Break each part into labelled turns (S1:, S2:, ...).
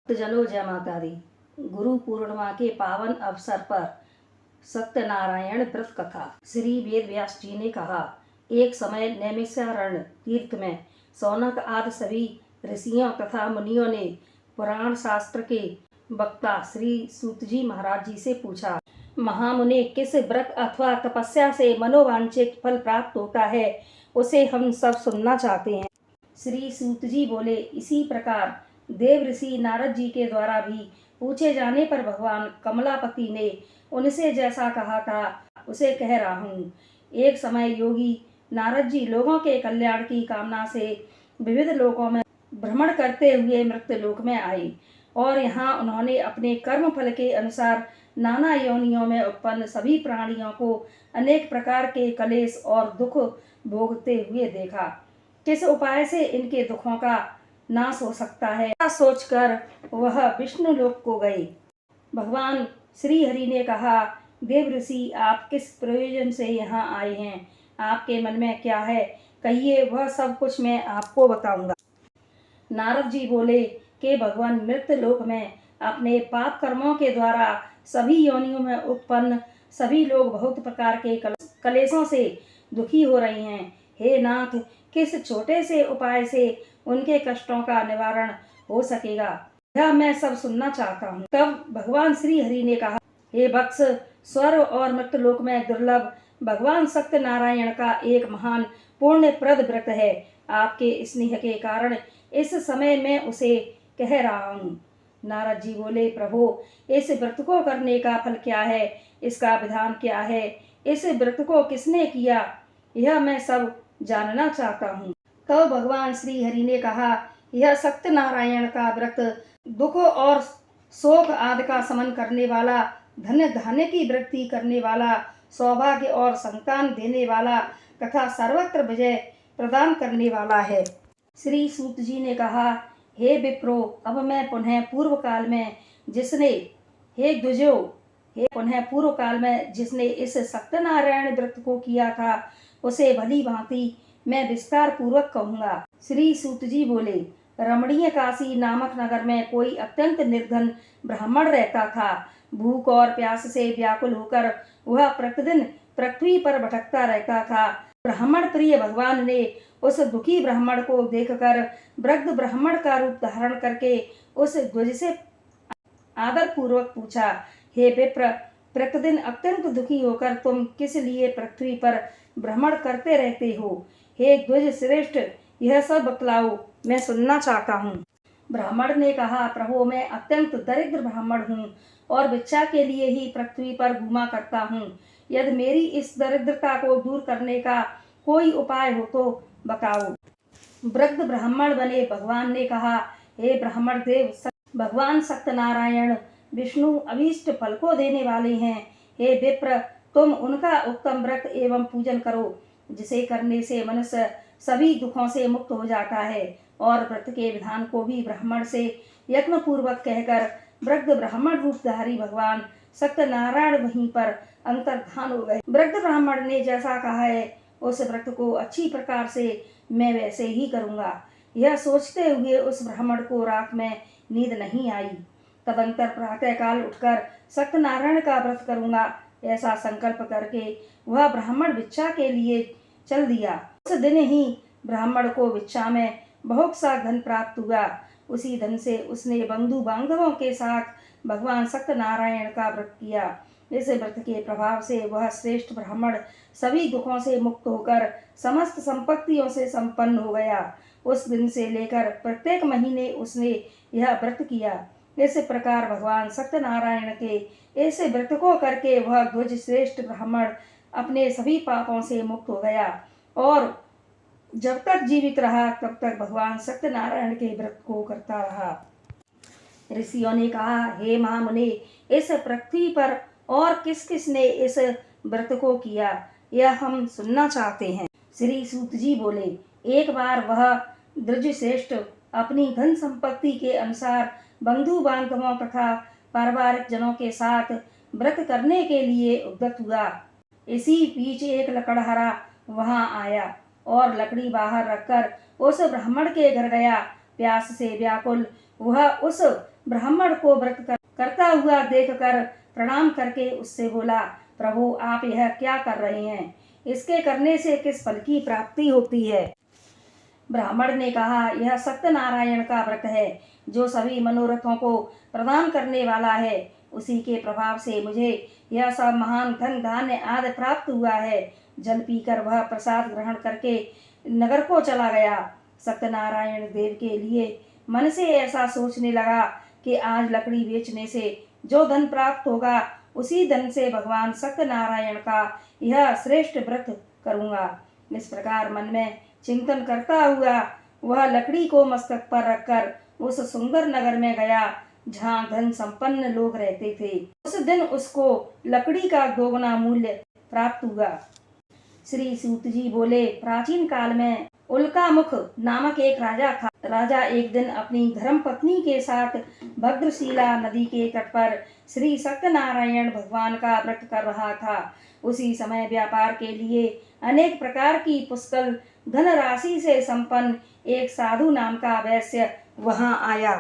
S1: जनो जय माता दी। गुरु पूर्णिमा के पावन अवसर पर सत्यनारायण व्रत कथा। श्री वेद व्यास जी ने कहा, एक समय नैमिषारण्य तीर्थ में सौनक आदि सभी ऋषियों तथा मुनियों ने पुराण शास्त्र के वक्ता श्री सूत जी महाराज जी से पूछा, महामुनि, किस व्रत अथवा तपस्या से मनोवांछित फल प्राप्त होता है, उसे हम सब सुनना चाहते हैं। श्री सूत जी बोले, इसी प्रकार देव ऋषि नारद जी के द्वारा भी पूछे जाने पर भगवान कमलापति ने उनसे जैसा कहा था उसे कह रहा हूँ। एक समय योगी नारद जी लोगों के कल्याण की कामना से विविध लोकों में भ्रमण करते हुए मृत्युलोक में आए और यहाँ उन्होंने अपने कर्म फल के अनुसार नाना योनियों में उत्पन्न सभी प्राणियों को अनेक प्रकार के कलेश और दुख भोगते हुए देखा। किस उपाय से इनके दुखों का नाश हो सकता है, सोचकर वह विष्णु लोक को गए। भगवान श्री हरि ने कहा, देव ऋषि, आप किस प्रयोजन से यहाँ आए हैं? आपके मन में क्या है, कहिए, वह सब कुछ मैं आपको बताऊंगा। नारद जी बोले कि भगवान मृत्यु लोक में अपने पाप कर्मों के द्वारा सभी योनियों में उत्पन्न सभी लोग बहुत प्रकार के कलेशों से दुखी हो रहे हैं। हे नाथ, किस छोटे से उपाय से उनके कष्टों का निवारण हो सकेगा, यह मैं सब सुनना चाहता हूँ। तब भगवान श्री हरि ने कहा, हे वत्स, स्वर्ग और मृत्युलोक में दुर्लभ भगवान सत्यनारायण का एक महान पुण्यप्रद व्रत है। आपके स्नेह के कारण इस समय मैं उसे कह रहा हूँ। नारद जी बोले, प्रभु, इस व्रत को करने का फल क्या है, इसका विधान क्या है, इस व्रत को किसने किया, यह मैं सब जानना चाहता हूँ। तो भगवान श्री हरि ने कहा, यह सत्यनारायण का व्रत दुख और शोक आदि का शमन करने वाला, धन धान्य की वृद्धि करने वाला, सौभाग्य और संतान देने वाला तथा सर्वत्र विजय प्रदान करने वाला है। श्री सूत जी ने कहा, हे विप्रो, अब मैं पुनः पूर्व काल में जिसने इस सत्यनारायण व्रत को किया था उसे भली भांति मैं विस्तार पूर्वक कहूँगा। श्री सूत जी बोले, रमणीय काशी नामक नगर में कोई अत्यंत निर्धन ब्राह्मण रहता था। भूख और प्यास से व्याकुल होकर वह प्रतिदिन पृथ्वी पर भटकता रहता था। ब्राह्मण प्रिय भगवान ने उस दुखी ब्राह्मण को देखकर वृद्ध ब्राह्मण का रूप धारण करके उस द्विज से आदर पूर्वक पूछा, हे विप्र, प्रतिदिन अत्यंत दुखी होकर तुम किस लिए पृथ्वी पर भ्रमण करते रहते हो? हे द्विज श्रेष्ठ, यह सब बतलाओ, मैं सुनना चाहता हूँ। ब्राह्मण ने कहा, प्रभु, मैं अत्यंत दरिद्र ब्राह्मण हूँ और भिक्षा के लिए ही पृथ्वी पर घूमा करता हूँ। यदि मेरी इस दरिद्रता को दूर करने का कोई उपाय हो तो बताओ। वृद्ध ब्राह्मण बने भगवान ने कहा, हे ब्राह्मण देव, भगवान सत्यनारायण विष्णु अभीष्ट फल को देने वाले हैं। हे विप्र, तुम उनका उत्तम व्रत एवं पूजन करो, जिसे करने से मनुष्य सभी दुखों से मुक्त हो जाता है। और व्रत के विधान को भी ब्राह्मण से यत्न पूर्वक कहकर वृद्ध ब्राह्मण रूपधारी भगवान सत्यनारायण वहीं पर अंतर्धान हो गए। वृद्ध ब्राह्मण ने जैसा कहा है उस व्रत को अच्छी प्रकार से मैं वैसे ही करूँगा। यह सोचते हुए उस ब्राह्मण को रात में नींद नहीं आई। तदंतर प्रातः काल उठकर सत्यनारायण का व्रत करूँगा, ऐसा संकल्प करके वह ब्राह्मण भिक्षा के लिए चल दिया। उस दिन ही ब्राह्मण को भिक्षा में बहुत सा धन प्राप्त हुआ। उसी धन से उसने बंधु बांधवों के साथ भगवान सत्यनारायण का व्रत किया। इस व्रत के प्रभाव से वह श्रेष्ठ ब्राह्मण सभी दुखों से मुक्त होकर समस्त संपत्तियों से संपन्न हो गया। उस दिन से लेकर प्रत्येक महीने उसने यह व्रत किया। इस प्रकार भगवान सत्यनारायण के इस व्रत को करके वह द्विज श्रेष्ठ ब्राह्मण अपने सभी पापों से मुक्त हो गया और जब तक जीवित रहा तब तक भगवान सत्यनारायण के व्रत को करता रहा। ऋषियों ने कहा, हे महामुनि, इस पृथ्वी पर और किस किस ने इस व्रत को किया, यह हम सुनना चाहते हैं। श्री सूत जी बोले, एक बार वह द्विज श्रेष्ठ अपनी धन संपत्ति के अनुसार बंधु बांधवों तथा पारिवारिक जनों के साथ व्रत करने के लिए उद्यत हुआ। इसी बीच एक लकड़हारा वहां आया और लकड़ी बाहर रखकर उस ब्राह्मण के घर गया। प्यास से व्याकुल वह उस ब्राह्मण को व्रत करता हुआ देखकर प्रणाम करके उससे बोला, प्रभु आप यह क्या कर रहे हैं? इसके करने से किस फल की प्राप्ति होती है? ब्राह्मण ने कहा, यह सत्यनारायण का व्रत है जो सभी मनोरथों को प्रदान करने वाला है। उसी के प्रभाव से मुझे यह सब महान धन धान्य आदि प्राप्त हुआ है। जल पीकर वह प्रसाद ग्रहण करके नगर को चला गया। सत्यनारायण देव के लिए मन से ऐसा सोचने लगा कि आज लकड़ी बेचने से जो धन प्राप्त होगा उसी धन से भगवान सत्यनारायण का यह श्रेष्ठ व्रत करूंगा। इस प्रकार मन में चिंतन करता हुआ वह लकड़ी को मस्तक पर रखकर उस सुंदर नगर में गया जहाँ धन संपन्न लोग रहते थे। उस दिन उसको लकड़ी का दोगुना मूल्य प्राप्त हुआ। श्री सूत जी बोले, प्राचीन काल में उल्कामुख नामक एक राजा था। राजा एक दिन अपनी धर्म पत्नी के साथ भद्रशिला नदी के तट पर श्री सत्यनारायण भगवान का व्रत कर रहा था। उसी समय व्यापार के लिए अनेक प्रकार की पुष्कल धनराशि से संपन्न एक साधु नाम का वैश्य वहां आया।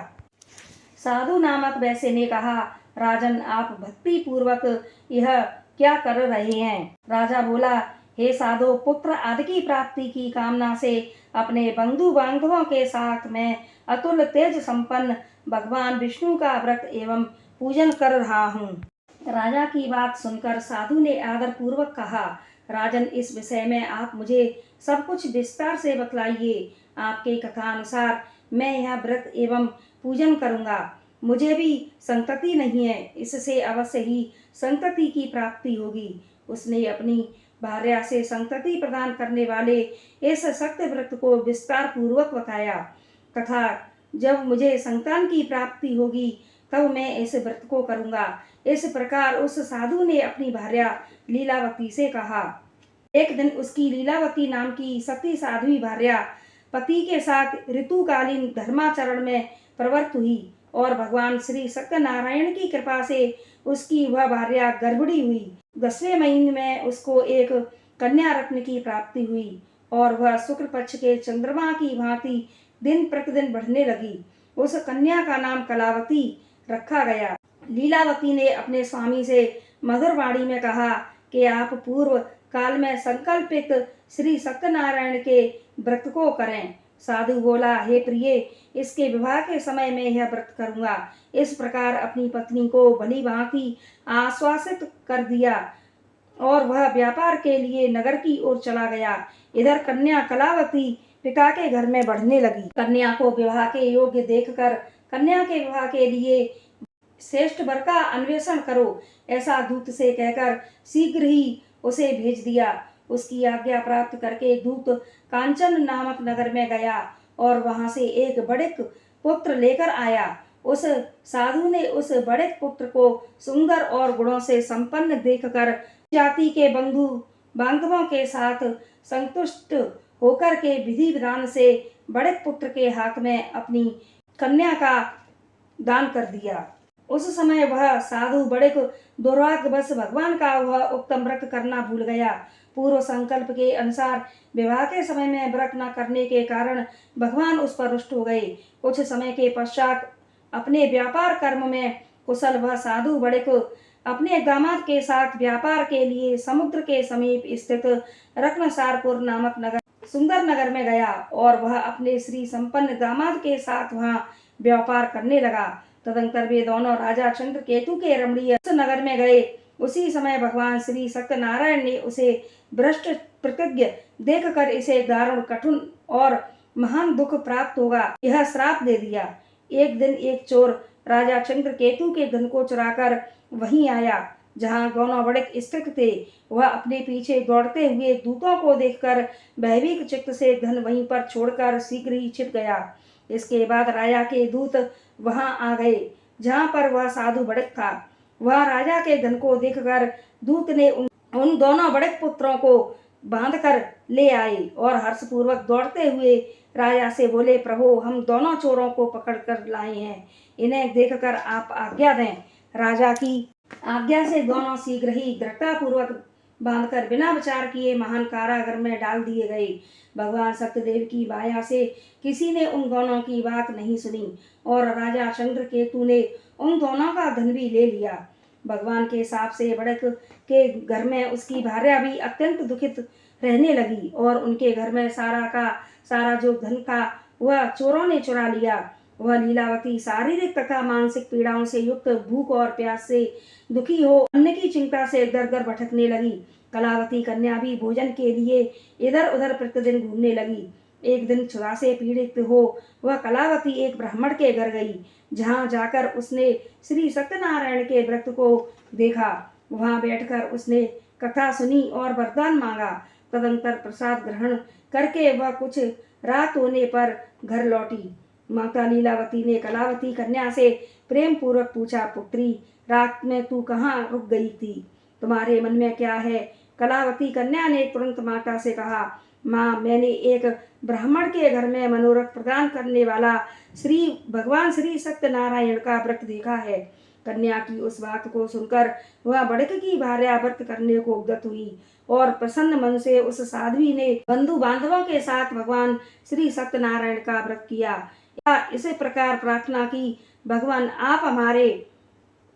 S1: साधु नामक वैश्य ने कहा, राजन आप भक्ति पूर्वक यह क्या कर रहे हैं? राजा बोला, हे साधु, पुत्र आदि की प्राप्ति की कामना से अपने बंधु बांधवों के साथ मैं अतुल तेज संपन्न भगवान विष्णु का व्रत एवं पूजन कर रहा हूँ। राजा की बात सुनकर साधु ने आदर पूर्वक कहा, राजन इस विषय में आप मुझे सब कुछ विस्तार से बतलाइए। आपके कथानुसार मैं यह व्रत एवं पूजन करूंगा। मुझे भी संतति नहीं है, इससे अवश्य ही संतति की प्राप्ति होगी। उसने अपनी भार्या से संतति प्रदान करने वाले इस सत्य व्रत को विस्तार पूर्वक बताया तथा जब मुझे संतान की प्राप्ति होगी तब मैं इस व्रत को करूंगा। इस प्रकार उस साधु ने अपनी भार्या लीलावती से कहा। एक दिन उसकी लीलावती नाम की सती साध्वी भार्या पति के साथ ऋतुकालीन धर्माचरण में प्रवृत्त हुई और भगवान श्री सत्यनारायण की कृपा से उसकी वह भार्या गर्भिणी हुई। 10वें महीने में उसको एक कन्या रत्न की प्राप्ति हुई और वह शुक्ल पक्ष के चंद्रमा की भांति दिन प्रतिदिन बढ़ने लगी। उस कन्या का नाम कलावती रखा गया। लीलावती ने अपने स्वामी से मधुर वाणी में कहा कि आप पूर्व काल में संकल्पित श्री सत्यनारायण के व्रत को करें। साधु बोला, हे प्रिय, इसके विवाह के समय में यह व्रत करूंगा। इस प्रकार अपनी पत्नी को भली भांति आश्वासित कर दिया और वह व्यापार के लिए नगर की ओर चला गया। इधर कन्या कलावती पिता के घर में बढ़ने लगी। कन्या को विवाह के योग्य देखकर कन्या के विवाह के लिए श्रेष्ठ वर का अन्वेषण करो, ऐसा दूत से कहकर शीघ्र ही उसे भेज दिया। उसकी आज्ञा प्राप्त करके दूत कांचन नामक नगर में गया और वहां से एक बड़े पुत्र लेकर आया। उस साधु ने उस बड़े पुत्र को सुंदर और गुणों से संपन्न देखकर जाति के बंधु बांधवों के साथ संतुष्ट होकर के विधि विधान से बड़े पुत्र के हाथ में अपनी कन्या का दान कर दिया। उस समय वह साधु बड़े दुर्भाग्यवश भगवान का वह उत्तम व्रत करना भूल गया। पूर्व संकल्प के अनुसार विवाह के समय में व्रत न करने के कारण भगवान उस पर रुष्ट हो गए। कुछ समय के पश्चात अपने व्यापार कर्म में कुशल वह साधु बड़े को अपने दामाद के साथ व्यापार के लिए समुद्र के समीप स्थित रत्नसारपुर नामक नगर सुंदर नगर में गया और वह अपने श्री संपन्न दामाद के साथ वहां व्यापार करने लगा। तदंतर वे दोनों राजा चंद्र केतु के रमणीय नगर में गए। उसी समय भगवान श्री सत्यनारायण ने उसे भ्रष्ट प्रतिज्ञ देखकर इसे दारुण कठिन और महान दुख प्राप्त होगा यह श्राप दे दिया। एक दिन एक चोर राजा चंद्र केतु के धन को चुराकर वहीं आया जहां दोनों बड़े स्थित थे। वह अपने पीछे दौड़ते हुए दूतों को देखकर भयभीत चित्त से धन वहीं पर छोड़कर शीघ्र ही छिप गया। इसके बाद राजा के दूत वहां आ गए जहां पर वह साधु बड़क था। वह राजा के धन को देखकर दूत ने उन दोनों बड़े पुत्रों को बांधकर ले आए और हर्षपूर्वक दौड़ते हुए राजा से बोले, प्रभु हम दोनों चोरों को पकड़ कर लाए हैं, इन्हें देखकर आप आज्ञा दें। राजा की आज्ञा से दोनों शीघ्र ही दृढ़तापूर्वक बांधकर बिना विचार किए महान कारागार में डाल दिए गए। भगवान सत्यदेव की माया से किसी ने उन दोनों की बात नहीं सुनी और राजा चंद्रकेतु ने उन दोनों का धन भी ले लिया। भगवान के शाप से बड़क के घर में उसकी भार्या भी अत्यंत दुखित रहने लगी और उनके घर में सारा का सारा जो धन था वह चोरों ने चुरा लिया। वह लीलावती शारीरिक तथा मानसिक पीड़ाओं से युक्त, भूख और प्यास से दुखी हो अन्न की चिंता से दर दर भटकने लगी। कलावती कन्या भी भोजन के लिए इधर उधर प्रतिदिन घूमने लगी। एक दिन क्षुधा से पीड़ित हो वह कलावती एक ब्राह्मण के घर गई, जहाँ जाकर उसने श्री सत्यनारायण के व्रत को देखा। वहां बैठकर उसने कथा सुनी और वरदान मांगा। तदंतर प्रसाद ग्रहण करके वह कुछ रात होने पर घर लौटी। माता लीलावती ने कलावती कन्या से प्रेम पूर्वक पूछा, पुत्री, रात में तू कहाँ रुक गई थी? तुम्हारे मन में क्या है? कलावती कन्या ने तुरंत माता से कहा, माँ, मैंने एक ब्राह्मण के घर में मनोरथ प्रदान करने वाला भगवान श्री सत्यनारायण का व्रत देखा है। कन्या की उस बात को सुनकर वह बड़क की भार्या व्रत करने को उद्यत हुई और प्रसन्न मन से उस साध्वी ने बंधु बांधवों के साथ भगवान श्री सत्यनारायण का व्रत किया। इसी प्रकार प्रार्थना की, भगवान आप हमारे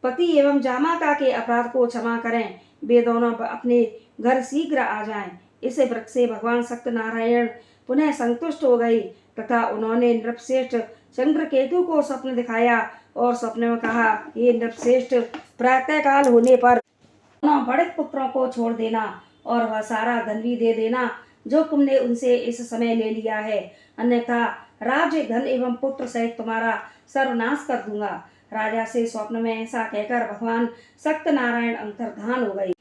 S1: पति एवं जामाता के अपराध को क्षमा करें, वे दोनों अपने घर शीघ्र आ जाएं। इस व्रत से भगवान सत्यनारायण पुनः संतुष्ट हो गए तथा उन्होंने नृपश्रेष्ठ चंद्रकेतु को स्वप्न दिखाया और स्वप्न में कहा, हे नृपश्रेष्ठ, प्रातः काल होने पर दोनों बड़े पुत्रों को छोड़ देना और वह सारा धन भी दे देना जो तुमने उनसे इस समय ले लिया है, अन्यथा राज्य, धन एवं पुत्र सहित तुम्हारा सर्वनाश कर दूंगा। राजा से स्वप्न में ऐसा कहकर भगवान सत्यनारायण अंतर्धान हो गए।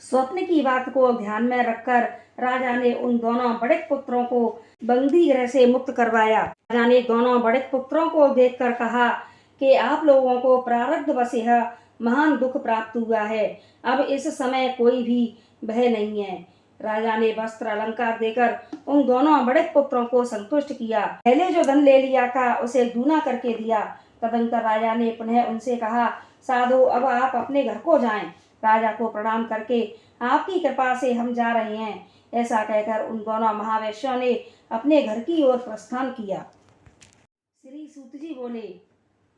S1: स्वप्न की बात को ध्यान में रखकर राजा ने उन दोनों बड़े पुत्रों को बंदी गृह से मुक्त करवाया। राजा ने दोनों बड़े पुत्रों को देखकर कहा कि आप लोगों को प्रारब्धवश यह महान दुख प्राप्त हुआ है, अब इस समय कोई भी भय नहीं है। राजा ने वस्त्र अलंकार देकर उन दोनों बड़े पुत्रों को संतुष्ट किया। पहले जो धन ले लिया था उसे दूना करके दिया। तदंतर राजा ने पुनः उनसे कहा, साधु, अब आप अपने घर को जाएं। राजा को प्रणाम करके, आपकी कृपा से हम जा रहे हैं, ऐसा कहकर उन दोनों महावैश्यों ने अपने घर की ओर प्रस्थान किया। श्री सूत जी बोले,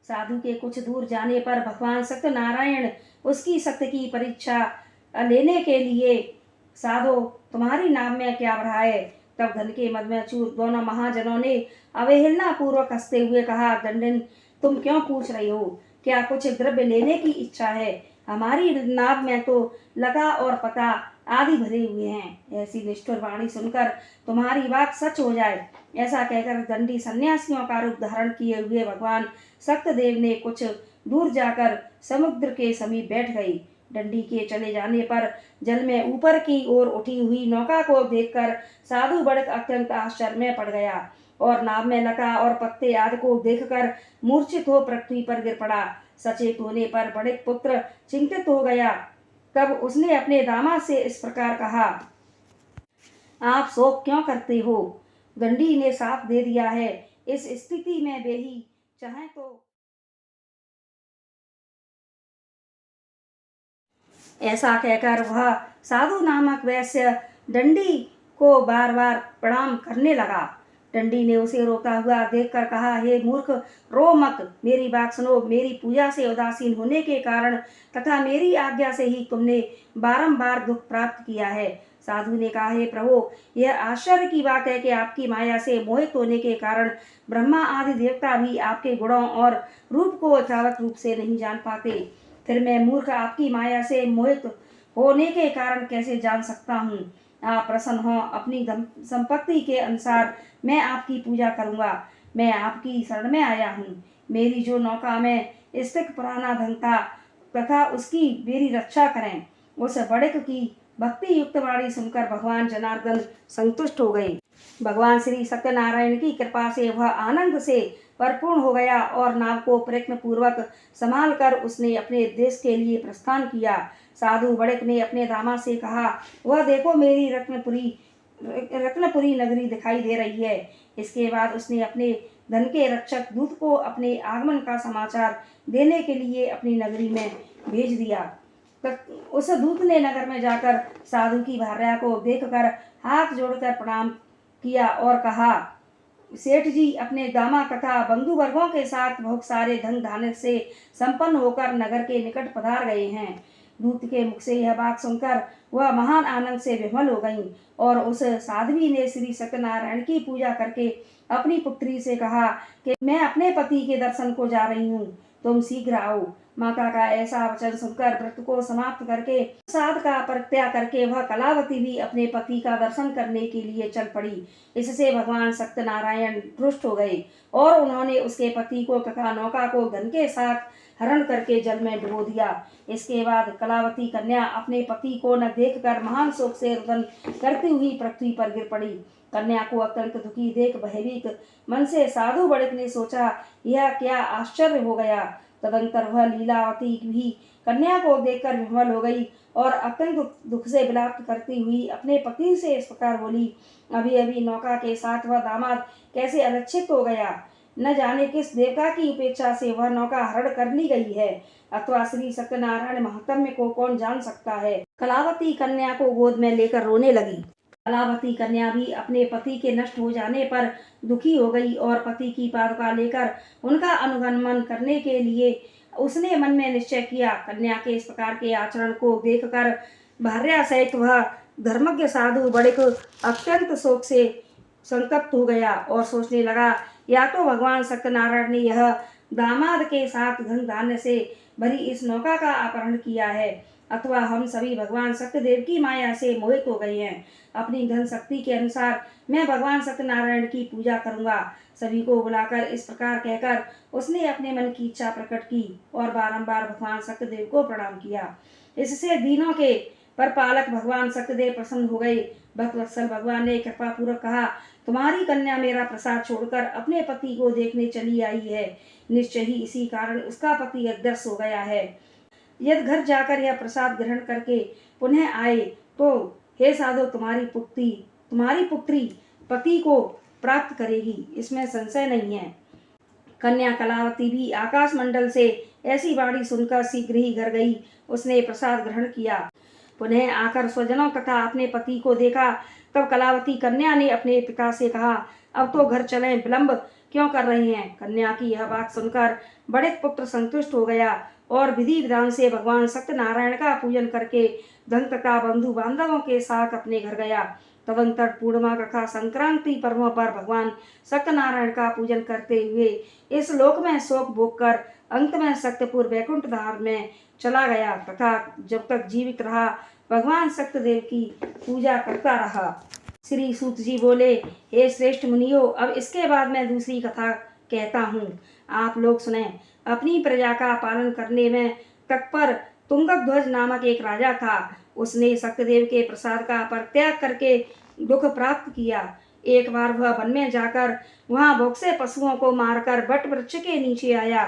S1: साधु के कुछ दूर जाने पर भगवान सत्यनारायण उसकी शक्ति की परीक्षा लेने के लिए, साधो, तुम्हारी नाम में क्या भरा है? तब धन के मद में चूर दोनों महाजनों ने अवहेलना पूर्वक हंसते हुए कहा, दंडन, तुम क्यों पूछ रही हो? क्या कुछ द्रव्य लेने की इच्छा है? हमारी नाव में तो लता और पता आदि भरे हुए हैं। ऐसी निष्ठुर वाणी सुनकर तुम्हारी बात सच हो जाए, ऐसा कहकर दंडी सन्यासियों का रूप धारण किए हुए भगवान सत्यदेव ने कुछ दूर जाकर समुद्र के समीप बैठ गई। डंडी के चले जाने पर जल में ऊपर की ओर उठी हुई नौका को देखकर साधु बड़क अत्यंत आश्चर्य में पड़ गया और नाव में लता और पत्ते आदि को देखकर मूर्छित हो पृथ्वी पर गिर पड़ा। सचेत होने पर बड़े पुत्र चिंतित हो गया। तब उसने अपने दामाद से इस प्रकार कहा, आप शोक क्यों करते हो? दंडी ने साथ दे दिया है, इस स्थिति में वे ही चाहे तो ऐसा कहकर वह साधु नामक वैश्य डंडी को बार बार प्रणाम करने लगा। डंडी ने उसे रोता हुआ देखकर कहा, हे मूर्ख, रो मत, मेरी बात सुनो। मेरी पूजा से उदासीन होने के कारण तथा मेरी आज्ञा से ही तुमने बारंबार दुख प्राप्त किया है। साधु ने कहा, हे प्रभु, यह आश्चर्य की बात है कि आपकी माया से मोहित होने के कारण ब्रह्मा आदि देवता भी आपके गुणों और रूप को यथावत रूप से नहीं जान पाते। फिर मैं मूर्ख आपकी माया से मोहित होने के कारण कैसे जान सकता हूँ? आप प्रसन्न हो, अपनी संपत्ति के अनुसार मैं आपकी पूजा करूँगा। मैं आपकी शरण में आया हूँ। मेरी जो नौका में स्थित पुराना धन था तथा उसकी मेरी रक्षा करें। उस बड़क की भक्ति युक्त वाणी सुनकर भगवान जनार्दन संतुष्ट हो गए। भगवान श्री सत्यनारायण की कृपा से वह आनंद से परिपूर्ण हो गया और नाव को प्रयत्न पूर्वक संभाल कर उसने अपने देश के लिए प्रस्थान किया। साधु बड़क ने अपने दामाद से कहा, वह देखो, मेरी रत्नपुरी नगरी दिखाई दे रही है। इसके बाद उसने अपने धन के रक्षक दूत को अपने आगमन का समाचार देने के लिए अपनी नगरी में भेज दिया। तक उस दूत ने नगर में जाकर साधु की भार्या को देखकर हाथ जोड़कर प्रणाम किया और कहा, सेठ जी अपने दामा तथा बंधु वर्गों के साथ बहुत सारे धन धान्य से संपन्न होकर नगर के निकट पधार गए हैं। दूत के मुख से यह बात सुनकर वह महान आनंद से विह्वल हो गई और उस साध्वी ने श्री सत्यनारायण की पूजा करके अपनी पुत्री से कहा कि मैं अपने पति के दर्शन को जा रही हूँ, तुम शीघ्र आओ। माता का ऐसा वचन सुनकर व्रत को समाप्त करके प्रसाद का परित्याग करके वह कलावती भी अपने पति का दर्शन करने के लिए चल पड़ी। इससे भगवान सत्यनारायण रुष्ट हो गए और उन्होंने उसके पति को तथा नौका को धन के साथ हरण करके जल में डुबो दिया। इसके बाद कलावती कन्या अपने पति को न देखकर महान शोक से रुदन करती हुई पृथ्वी पर गिर पड़ी। कन्या को अत्यंत दुखी देख भयभीत मन से साधु बड़िक ने सोचा, यह क्या आश्चर्य हो गया। तदंतर वह लीलावती भी कन्या को देखकर विह्वल हो गई और अत्यंत दुख से विलाप करती हुई अपने पति से इस प्रकार बोली, अभी अभी नौका के साथ वह दामाद कैसे अलक्षित हो गया। न जाने किस देवता की उपेक्षा से वह नौका हरण कर ली गई है, अथवा श्री सत्यनारायण महात्म्य को कौन जान सकता है। कलावती कन्या को गोद में लेकर रोने लगी। कलावती कन्या भी अपने पति के नष्ट हो जाने पर दुखी हो गई और पति की पादुका लेकर उनका अनुगमन करने के लिए उसने मन में निश्चय किया। कन्या के इस प्रकार के आचरण को देखकर भार्या सहित वह धर्मज्ञ साधु बड़िक अत्यंत शोक से संतप्त हो गया और सोचने लगा, या तो भगवान सत्यनारायण ने यह दामाद के साथ धन धान्य से भरी इस नौका का अपहरण किया है, अथवा हम सभी भगवान सत्यदेव की माया से मोहित हो गए हैं। अपनी धन शक्ति के अनुसार मैं भगवान सत्यनारायण की पूजा करूंगा। सभी को बुलाकर इस प्रकार कहकर उसने अपने मन की इच्छा प्रकट की और बारंबार भगवान सत्यदेव को प्रणाम किया। इससे दीनों के परपालक भगवान सत्यदेव प्रसन्न हो गए। भक्तवत्सल भगवान ने कृपा पूर्वक कहा, तुम्हारी कन्या मेरा प्रसाद छोड़कर अपने पति को देखने चली आई है। निश्चय ही इसी कारण उसका पति अदृश्य हो गया है। यदि घर जाकर यह प्रसाद ग्रहण करके पुनः आए तो हे साधु तुम्हारी पुत्री पति को प्राप्त करेगी, इसमें संशय नहीं है। कन्या कलावती भी आकाश मंडल से ऐसी वाणी सुनकर शीघ्र ही घर गई। उसने प्रसाद ग्रहण किया। पुनः आकर स्वजनों तथा अपने पति को देखा। तब कलावती कन्या ने अपने पिता से कहा, अब तो घर चलें, विलंब क्यों कर रहे हैं। कन्या की यह बात सुनकर बड़े पुत्र संतुष्ट हो गया और विधि विधान से भगवान सत्यनारायण का पूजन करके धन तथा बंधु बांधवों के साथ अपने घर गया। तदंतर पूर्णिमा तथा संक्रांति पर्वों पर भगवान सत्यनारायण का पूजन करते हुए इस लोक में शोक भोग कर अंत में सत्यपुर वैकुंठ धाम में चला गया तथा जब तक जीवित रहा भगवान सत्यदेव की पूजा करता रहा। श्री सूत जी बोले, हे श्रेष्ठ मुनियों, अब इसके बाद मैं दूसरी कथा कहता हूँ, आप लोग सुने। अपनी प्रजा का पालन करने में तत्पर तुंगध्वज नामक एक राजा था। उसने सत्यदेव के प्रसाद का परित्याग करके दुख प्राप्त किया। एक बार वह वन में जाकर वहां भूखे पशुओं को मारकर बट वृक्ष के नीचे आया।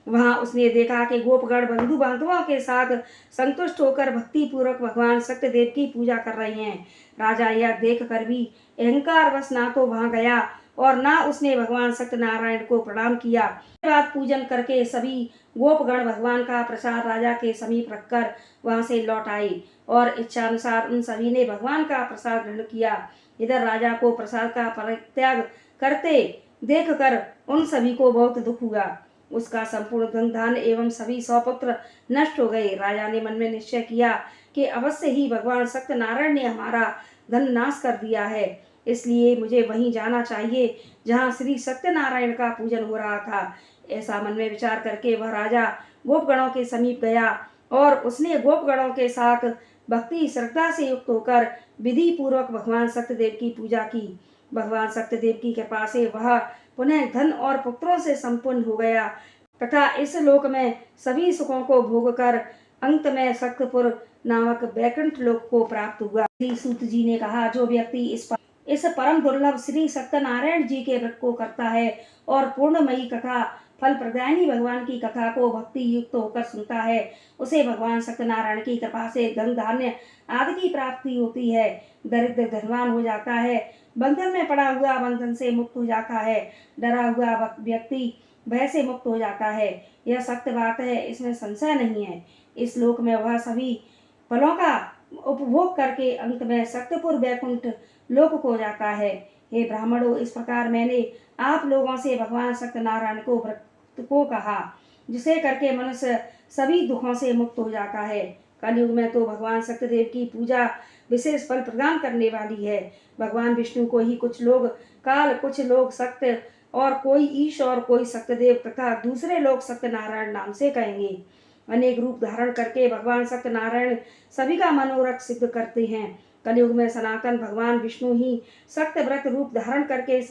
S1: वहां उसने देखा कि गोपगण बंधु बांधवों के साथ संतुष्ट होकर भक्ति पूर्वक भगवान सत्यदेव की पूजा कर रहे हैं। राजा यह देख कर भी अहंकार वश ना तो वहां गया और ना उसने भगवान सत्यनारायण को प्रणाम किया। इसके बाद पूजन करके सभी गोपगण भगवान का प्रसाद राजा के समीप रखकर वहां से लौट आए और इच्छानुसार उन सभी ने भगवान का प्रसाद ग्रहण किया। इधर राजा को प्रसाद का परित्याग करते देखकर उन सभी को बहुत दुख हुआ। उसका संपूर्ण धन धान्य एवं सभी सौपुत्र नष्ट हो गए। राजा ने मन में निश्चय किया कि अवश्य ही भगवान सत्यनारायण ने हमारा धन नाश कर दिया है, इसलिए मुझे वहीं जाना चाहिए जहाँ श्री सत्यनारायण का पूजन हो रहा था। ऐसा मन में विचार करके वह राजा गोपगणों के समीप गया और उसने गोपगणों के साथ भक्ति श्रद्धा से युक्त होकर विधि पूर्वक भगवान सत्यदेव की पूजा की। भगवान सत्यदेव की कृपा से वह पुनः धन और पुत्रों से संपन्न हो गया तथा इस लोक में सभी सुखों को भोग कर अंत में सत्यपुर नामक वैकुंठ लोक को प्राप्त हुआ। श्री सूत जी ने कहा, जो व्यक्ति इस परम दुर्लभ श्री सत्यनारायण जी के व्रत को करता है और पूर्णमयी कथा फल प्रदायिनी भगवान की कथा को भक्ति युक्त होकर सुनता है, उसे भगवान सत्यनारायण की कृपा से धन धान्य आदि की प्राप्ति होती है। दरिद्र धनवान हो जाता है, बंधन में पड़ा हुआ बंधन से मुक्त हो जाता है, डरा हुआ व्यक्ति भय से मुक्त हो जाता है। यह सत्य बात है, इसमें संशय नहीं है। इस लोक में वह सभी फलों का उपभोग करके अंत में सत्यपुर वैकुंठ लोक को जाता है। हे ब्राह्मणों, इस प्रकार मैंने आप लोगों से भगवान सत्यनारायण को व्रत को कहा, जिसे करके मनुष्य सभी दुखों से मुक्त हो जाता है। कलयुग में तो भगवान सत्यदेव की पूजा विशेष फल प्रदान करने वाली है। भगवान विष्णु को ही कुछ लोग काल, कुछ लोग सत्य, और कोई ईश और कोई सत्यदेव तथा दूसरे लोग सत्यनारायण नाम से कहेंगे। अनेक रूप धारण करके भगवान सत्यनारायण सभी का मनोरथ सिद्ध करते हैं। कलयुग में सनातन भगवान विष्णु ही सत्य व्रत रूप धारण करके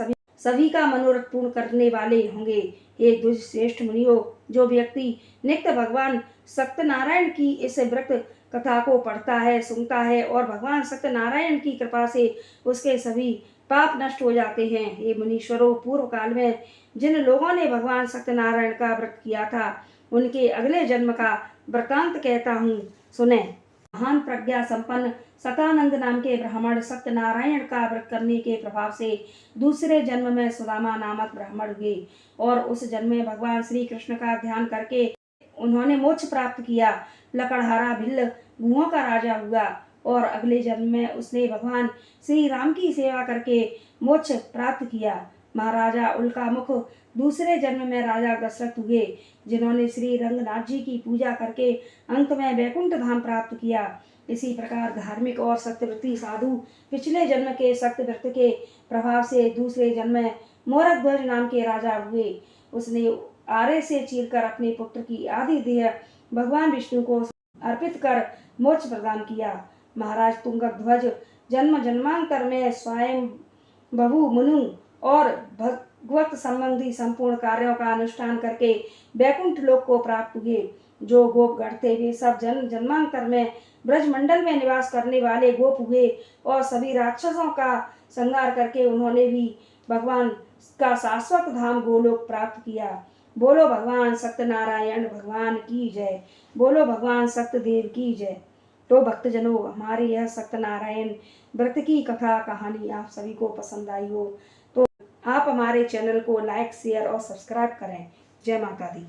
S1: सभी का मनोरथ पूर्ण करने वाले होंगे। हे द्विज श्रेष्ठ मुनियों, जो व्यक्ति नित्य भगवान सत्यनारायण की इस व्रत कथा को पढ़ता है, सुनता है और भगवान सत्यनारायण की कृपा से उसके सभी पाप नष्ट हो जाते हैं। हे मुनीश्वरों, पूर्व काल में जिन लोगों ने भगवान सत्यनारायण का व्रत किया था, उनके अगले जन्म का वृतांत कहता हूँ, सुने। महान प्रज्ञा संपन्न सतानंद नाम के ब्राह्मण सत्यनारायण का व्रत करने के प्रभाव से दूसरे जन्म में सुदामा नामक ब्राह्मण हुए और उस जन्म में भगवान श्री कृष्ण का ध्यान करके उन्होंने मोक्ष प्राप्त किया। लकड़हारा भिल्ल भूओं का राजा हुआ और अगले जन्म में उसने भगवान श्री राम की सेवा करके मोक्ष प्राप्त किया। महाराजा उल्का मुख दूसरे जन्म में राजा दशरथ हुए, जिन्होंने श्री रंगनाथ जी की पूजा करके अंत में वैकुंठ धाम प्राप्त किया। इसी प्रकार धार्मिक और सत्यव्रती साधु पिछले जन्म के सत्यव्रत के प्रभाव से दूसरे जन्म में मोरध्वज नाम के राजा हुए। उसने आरे से चीरकर अपने पुत्र की आदि देह भगवान विष्णु को अर्पित कर मोक्ष प्रदान किया। महाराज तुंगध्वज जन्म जन्मांतर में स्वयं बहु मुनु और भगवत संबंधी संपूर्ण कार्यों का अनुष्ठान करके वैकुंठ लोक को प्राप्त हुए। जो गोप गण थे वे सब जन्म जन्मांतर में ब्रजमंडल में निवास करने वाले गोप हुए और सभी राक्षसों का संहार करके उन्होंने भी भगवान का शाश्वत धाम गोलोक प्राप्त किया। बोलो भगवान सत्यनारायण भगवान की जय। बोलो भगवान सत्यदेव की जय। तो भक्तजनों, हमारे यह सत्यनारायण व्रत की कथा कहानी आप सभी को पसंद आई हो तो आप हमारे चैनल को लाइक, शेयर और सब्सक्राइब करें। जय माता दी।